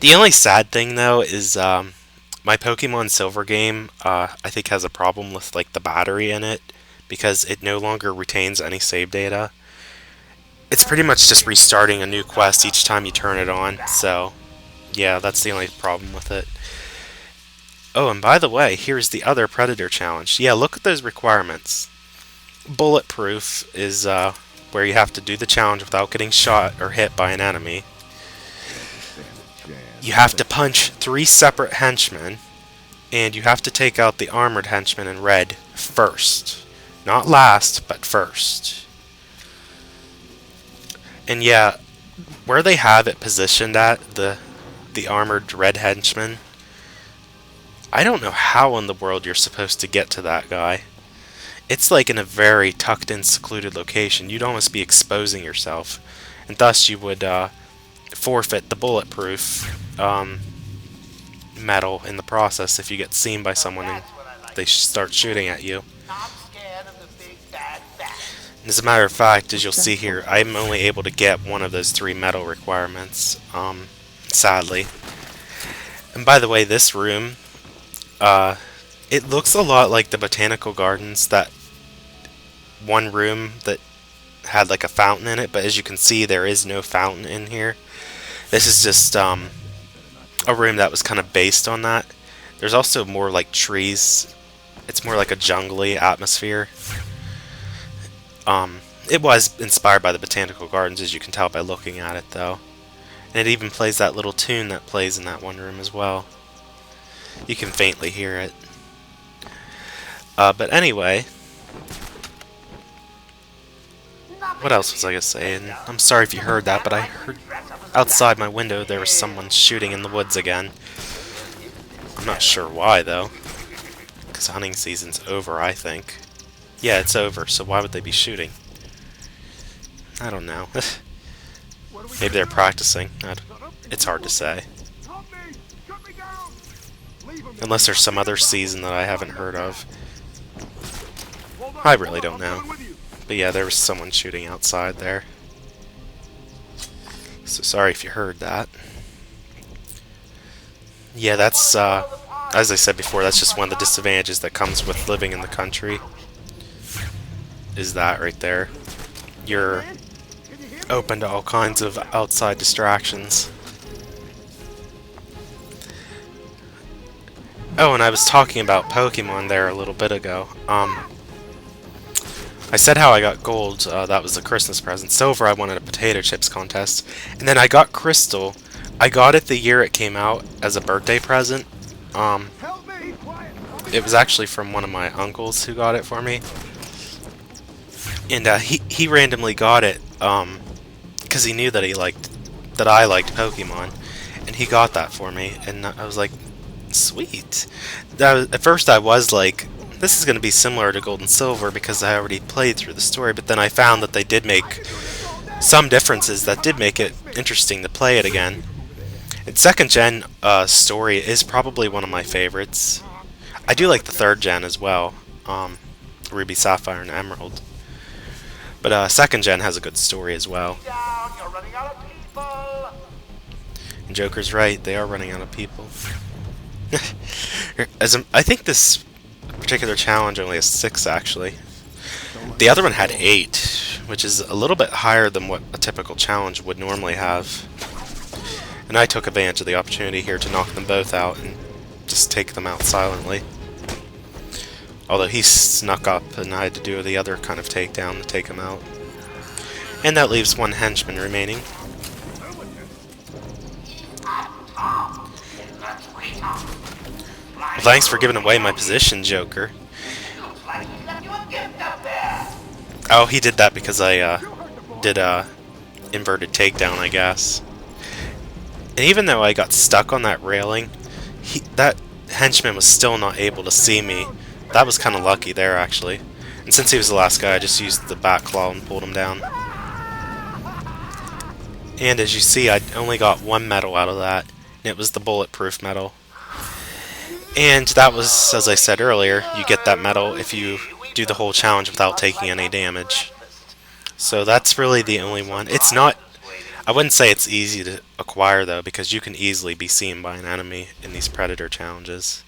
The only sad thing though is my Pokemon Silver game. I think has a problem with like the battery in it because it no longer retains any save data. It's pretty much just restarting a new quest each time you turn it on. So yeah, that's the only problem with it. Oh, and by the way, here's the other Predator challenge. Yeah, look at those requirements. Bulletproof is where you have to do the challenge without getting shot or hit by an enemy. You have to punch 3 separate henchmen, and you have to take out the armored henchman in red first. Not last, but first. And yeah, where they have it positioned at, the armored red henchman, I don't know how in the world you're supposed to get to that guy. It's like in a very tucked in, secluded location. You'd almost be exposing yourself, and thus you would forfeit the bulletproof medal in the process if you get seen by someone and they start shooting at you. As a matter of fact, as you'll see here, I'm only able to get one of those 3 medal requirements, sadly. And by the way, this room, it looks a lot like the botanical gardens, that one room that had like a fountain in it, but as you can see, there is no fountain in here. This is just a room that was kind of based on that. There's also more like trees. It's more like a jungly atmosphere. It was inspired by the botanical gardens, as you can tell by looking at it, though. And it even plays that little tune that plays in that one room as well. You can faintly hear it. But anyway, what else was I gonna say? And I'm sorry if you heard that, but I heard outside my window there was someone shooting in the woods again. I'm not sure why, though. Because hunting season's over, I think. Yeah, it's over, so why would they be shooting? I don't know. Maybe they're practicing. It's hard to say. Unless there's some other season that I haven't heard of. I really don't know. But yeah, there was someone shooting outside there. So sorry if you heard that. Yeah, that's, as I said before, that's just one of the disadvantages that comes with living in the country. Is that right there. You're open to all kinds of outside distractions. Oh, and I was talking about Pokemon there a little bit ago. I said how I got gold, that was a Christmas present. Silver, I wanted a potato chips contest. And then I got Crystal. I got it the year it came out as a birthday present. It was actually from one of my uncles who got it for me. And he randomly got it because he knew that I liked Pokemon, and he got that for me. And I was like, sweet. At first I was like, this is going to be similar to Gold and Silver because I already played through the story, but then I found that they did make some differences that did make it interesting to play it again. And second gen story is probably one of my favorites. I do like the third gen as well, Ruby, Sapphire, and Emerald. But second gen has a good story as well. And Joker's right, they are running out of people. I think this particular challenge only has 6 actually. The other one had 8, which is a little bit higher than what a typical challenge would normally have. And I took advantage of the opportunity here to knock them both out and just take them out silently. Although he snuck up and I had to do the other kind of takedown to take him out. And that leaves 1 henchman remaining. Well, thanks for giving away my position, Joker. Oh, he did that because I did a inverted takedown, I guess. And even though I got stuck on that railing, that henchman was still not able to see me. That was kind of lucky there, actually. And since he was the last guy, I just used the back claw and pulled him down. And as you see, I only got 1 medal out of that, and it was the bulletproof medal. And that was, as I said earlier, you get that medal if you do the whole challenge without taking any damage. So that's really the only one. It's not... I wouldn't say it's easy to acquire though, because you can easily be seen by an enemy in these Predator challenges.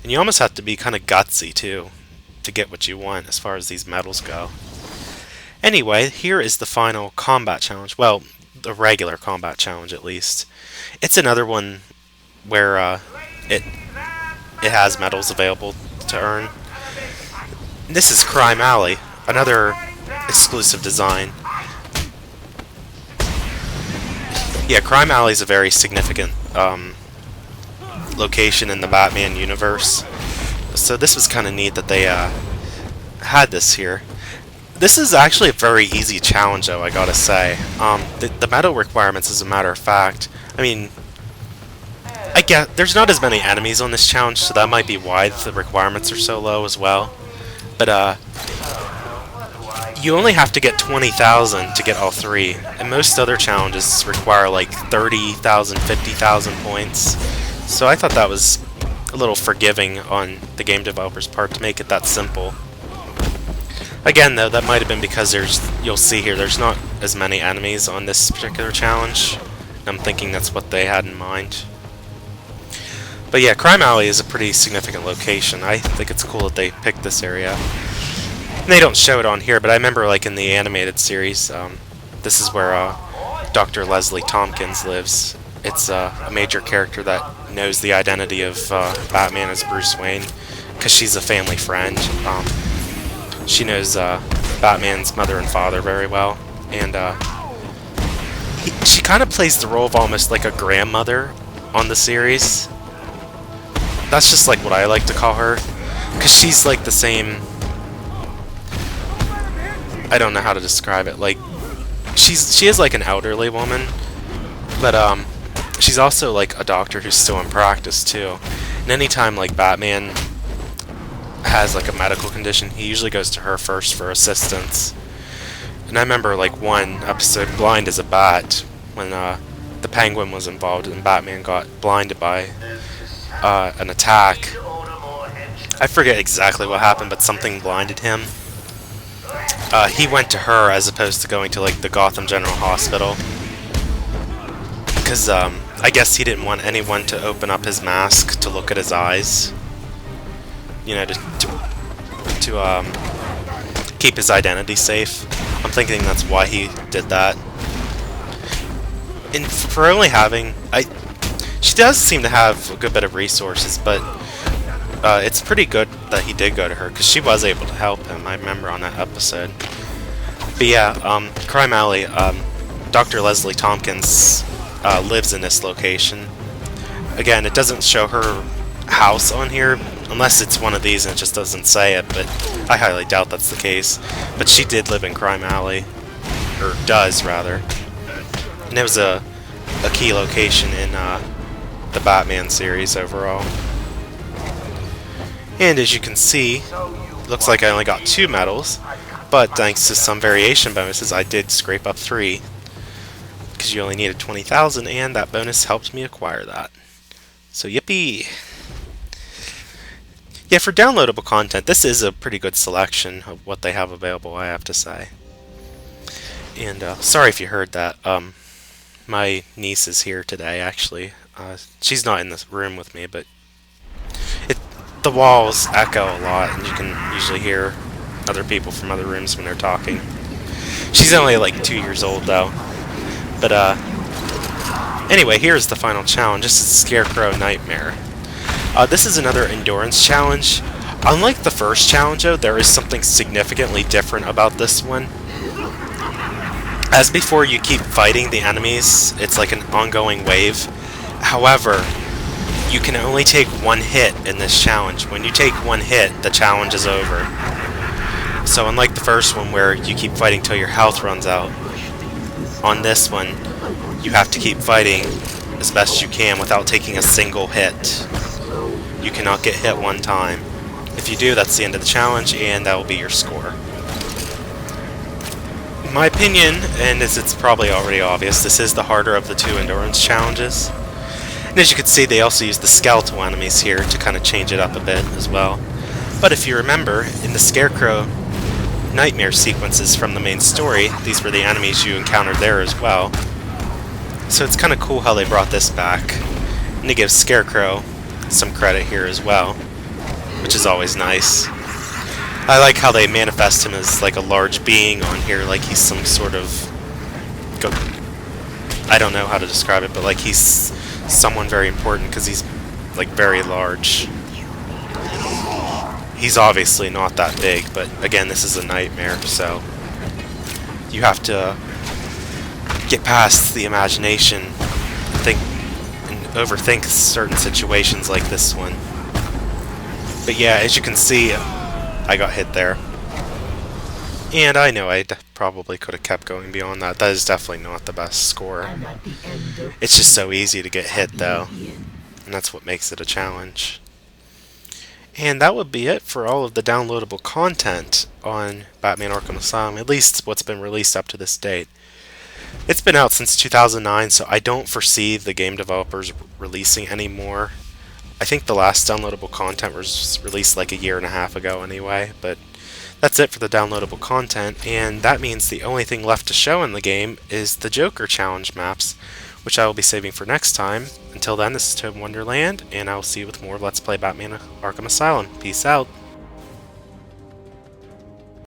And you almost have to be kind of gutsy too to get what you want as far as these medals go. Anyway, here is the final combat challenge. Well, the regular combat challenge at least. It's another one where it has medals available to earn. This is Crime Alley, another exclusive design. Yeah, Crime Alley is a very significant location in the Batman universe. So this was kind of neat that they had this here. This is actually a very easy challenge, though, I gotta say. The medal requirements, as a matter of fact, I mean, I get there's not as many enemies on this challenge, so that might be why the requirements are so low as well. But you only have to get 20,000 to get all three, and most other challenges require like 30,000, 50,000 points. So I thought that was a little forgiving on the game developer's part to make it that simple. Again, though, that might have been because you'll see here, there's not as many enemies on this particular challenge. I'm thinking that's what they had in mind. But yeah, Crime Alley is a pretty significant location. I think it's cool that they picked this area. And they don't show it on here, but I remember, like, in the animated series, this is where Dr. Leslie Tompkins lives. It's a major character that knows the identity of Batman as Bruce Wayne, because she's a family friend. She knows Batman's mother and father very well, and she kind of plays the role of almost like a grandmother on the series. That's just like what I like to call her, because she's like the same. I don't know how to describe it. Like, she is like an elderly woman, but she's also like a doctor who's still in practice too. And anytime like Batman has like a medical condition, he usually goes to her first for assistance. And I remember like one episode, Blind as a Bat, when the Penguin was involved and Batman got blinded by an attack. I forget exactly what happened, but something blinded him. He went to her as opposed to going to like the Gotham General Hospital, because I guess he didn't want anyone to open up his mask to look at his eyes. You know, to keep his identity safe. I'm thinking that's why he did that. And for only having, she does seem to have a good bit of resources, but it's pretty good that he did go to her, because she was able to help him. I remember on that episode. But yeah, Crime Alley. Dr. Leslie Tompkins lives in this location. Again, it doesn't show her house on here, unless it's one of these and it just doesn't say it, but I highly doubt that's the case. But she did live in Crime Alley, or does rather, and it was a key location in the Batman series overall. And as you can see, looks like I only got 2 medals, but thanks to some variation bonuses I did scrape up 3, because you only needed 20,000, and that bonus helped me acquire that. So yippee! Yeah, for downloadable content, this is a pretty good selection of what they have available, I have to say. And sorry if you heard that. My niece is here today, actually. She's not in this room with me, but the walls echo a lot, and you can usually hear other people from other rooms when they're talking. She's only like 2 years old, though. But anyway, here's the final challenge. This is Scarecrow Nightmare. This is another endurance challenge. Unlike the first challenge, though, there is something significantly different about this one. As before, you keep fighting the enemies. It's like an ongoing wave. However, you can only take 1 hit in this challenge. When you take 1 hit, the challenge is over. So unlike the first one where you keep fighting till your health runs out, on this one, you have to keep fighting as best you can without taking a single hit. You cannot get hit 1 time. If you do, that's the end of the challenge, and that will be your score. In my opinion, and as it's probably already obvious, this is the harder of the 2 endurance challenges. And as you can see, they also use the skeletal enemies here to kind of change it up a bit as well. But if you remember, in the Scarecrow nightmare sequences from the main story. These were the enemies you encountered there as well. So it's kind of cool how they brought this back. And to give Scarecrow some credit here as well, which is always nice. I like how they manifest him as like a large being on here, like he's some sort of... I don't know how to describe it, but like he's someone very important because he's like very large. He's obviously not that big, but again, this is a nightmare, so you have to get past the imagination and overthink certain situations like this one. But yeah, as you can see, I got hit there. And I know I probably could have kept going beyond that. That is definitely not the best score. It's just so easy to get hit, though. And that's what makes it a challenge. And that would be it for all of the downloadable content on Batman Arkham Asylum, at least what's been released up to this date. It's been out since 2009, so I don't foresee the game developers releasing any more. I think the last downloadable content was released like a year and a half ago anyway, but that's it for the downloadable content, and that means the only thing left to show in the game is the Joker challenge maps, which I will be saving for next time. Until then, this is ToadinWonderland, and I will see you with more Let's Play Batman Arkham Asylum. Peace out.